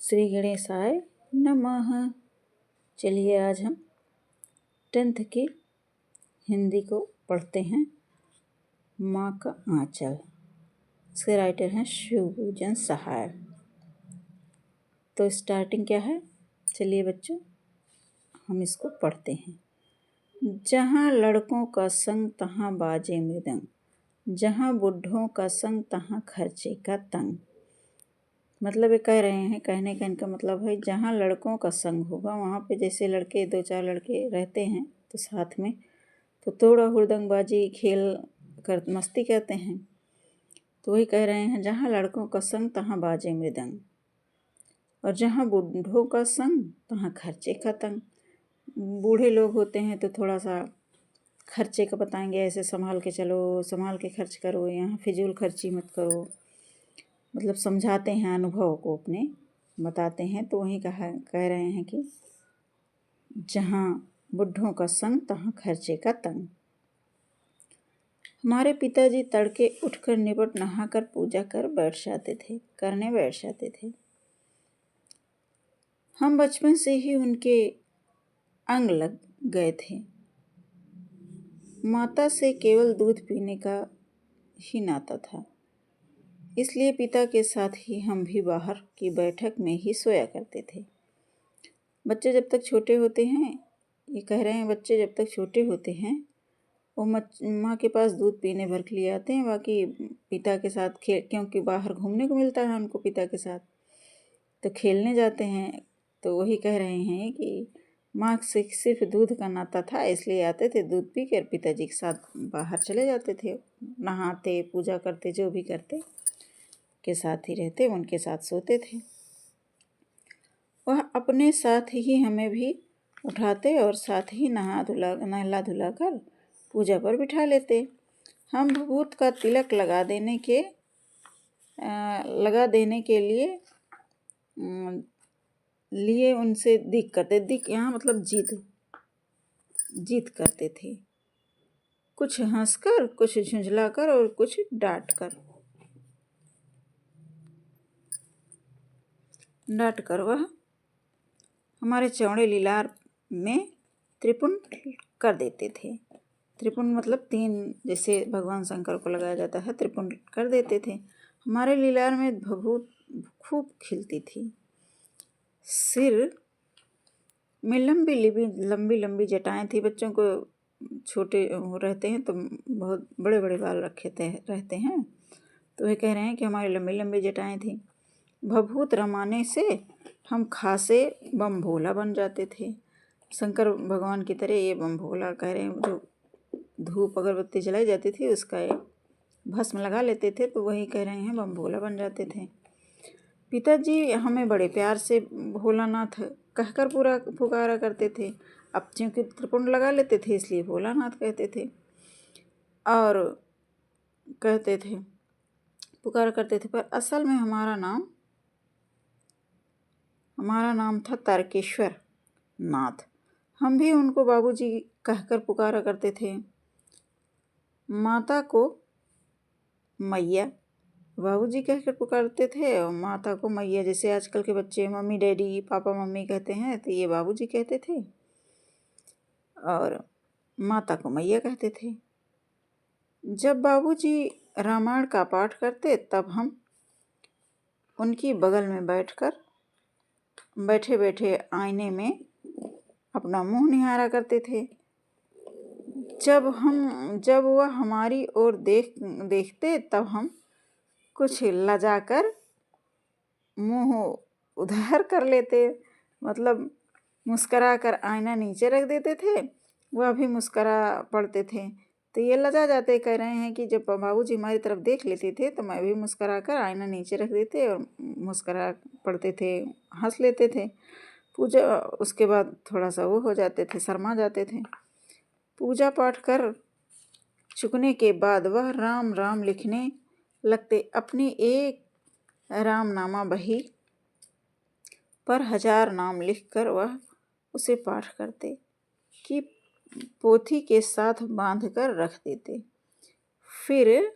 श्री गणेशाय नमः। चलिए आज हम 10th की हिंदी को पढ़ते हैं। माँ का आंचल। इसके राइटर हैं शिवभूषण सहाय। तो स्टार्टिंग क्या है, चलिए बच्चों हम इसको पढ़ते हैं। जहाँ लड़कों का संग तहाँ बाजे मृदंग, जहाँ बुढ़ों का संग तहाँ खर्चे का तंग। मतलब ये कह रहे हैं, कहने का इनका मतलब है जहाँ लड़कों का संग होगा वहाँ पे जैसे लड़के 2-4 लड़के रहते हैं तो साथ में तो थोड़ा हुड़दंगबाजी खेल कर मस्ती करते हैं। तो वही कह रहे हैं जहाँ लड़कों का संग तहाँ बाजे मृदंग, और जहाँ बूढ़ों का संग तहाँ खर्चे का तंग। बूढ़े लोग होते हैं तो थोड़ा सा खर्चे का बताएंगे, ऐसे संभाल के चलो, संभाल के खर्च करो, यहाँ फिजूल खर्ची मत करो। मतलब समझाते हैं, अनुभव को अपने बताते हैं। तो वही कह रहे हैं कि जहाँ बुढ़ों का संग तहाँ खर्चे का तंग। हमारे पिताजी तड़के उठकर निपट नहाकर पूजा करने बैठ जाते थे। हम बचपन से ही उनके अंग लग गए थे। माता से केवल दूध पीने का ही नाता था, इसलिए पिता के साथ ही हम भी बाहर की बैठक में ही सोया करते थे। बच्चे जब तक छोटे होते हैं, ये कह रहे हैं बच्चे जब तक छोटे होते हैं वो माँ के पास दूध पीने भर के लिए आते हैं, बाकी पिता के साथ क्योंकि बाहर घूमने को मिलता है उनको पिता के साथ, तो खेलने जाते हैं। तो वही कह रहे हैं कि माँ से सिर्फ दूध का नाता था, इसलिए आते थे दूध पी कर पिताजी के साथ बाहर चले जाते थे, नहाते पूजा करते जो भी करते के साथ ही रहते, उनके साथ सोते थे। वह अपने साथ ही हमें भी उठाते और साथ ही नहला धुला कर पूजा पर बिठा लेते। हम भभूत का तिलक लगा देने के लिए उनसे दिक करते। दिक यहाँ मतलब जीत करते थे, कुछ हंसकर, कुछ झुंझलाकर और कुछ डांट कर वह हमारे चौड़े लीलार में त्रिपुंड कर देते थे। त्रिपुंड मतलब 3, जैसे भगवान शंकर को लगाया जाता है, त्रिपुंड कर देते थे। हमारे लीलार में भभूत खूब खिलती थी। सिर में लंबी लंबी जटाएं थी। बच्चों को छोटे रहते हैं तो बहुत बड़े बड़े बाल रहते हैं, तो वे कह रहे हैं कि हमारी लंबी लंबी जटाएं थी। भभूत रमाने से हम खासे बम भोला बन जाते थे। शंकर भगवान की तरह ये बम भोला कह रहे हैं, जो धूप अगरबत्ती जलाई जाती थी उसका ये भस्म लगा लेते थे, तो वही कह रहे हैं बम भोला बन जाते थे। पिताजी हमें बड़े प्यार से भोलानाथ कहकर पूरा पुकारा करते थे। अब क्योंकि त्रिपुंड लगा लेते थे इसलिए भोलानाथ कहते थे, और कहते थे पुकारा करते थे। पर असल में हमारा नाम था तारकेश्वर नाथ। हम भी उनको बाबूजी कहकर पुकारा करते थे। माता को मैया बाबूजी कहकर पुकारते थे, और माता को मैया। जैसे आजकल के बच्चे मम्मी डैडी पापा मम्मी कहते हैं, तो ये बाबूजी कहते थे और माता को मैया कहते थे। जब बाबूजी रामायण का पाठ करते तब हम उनकी बगल में बैठे बैठे आईने में अपना मुंह निहारा करते थे। जब वह हमारी ओर देखते तब हम कुछ लजाकर मुंह उधर कर लेते, मतलब मुस्करा कर आईना नीचे रख देते थे। वह भी मुस्करा पड़ते थे, तो ये लजा जाते। कह रहे हैं कि जब बाबूजी हमारी तरफ देख लेते थे तो मैं भी मुस्करा कर आईना नीचे रख देते और मुस्करा पड़ते थे, हंस लेते थे। पूजा उसके बाद थोड़ा सा वो हो जाते थे, शर्मा जाते थे। पूजा पाठ कर चुकने के बाद वह राम राम लिखने लगते। अपनी एक रामनामा बही पर 1000 नाम लिखकर वह उसे पाठ करते कि पोथी के साथ बांध कर रख देते। फिर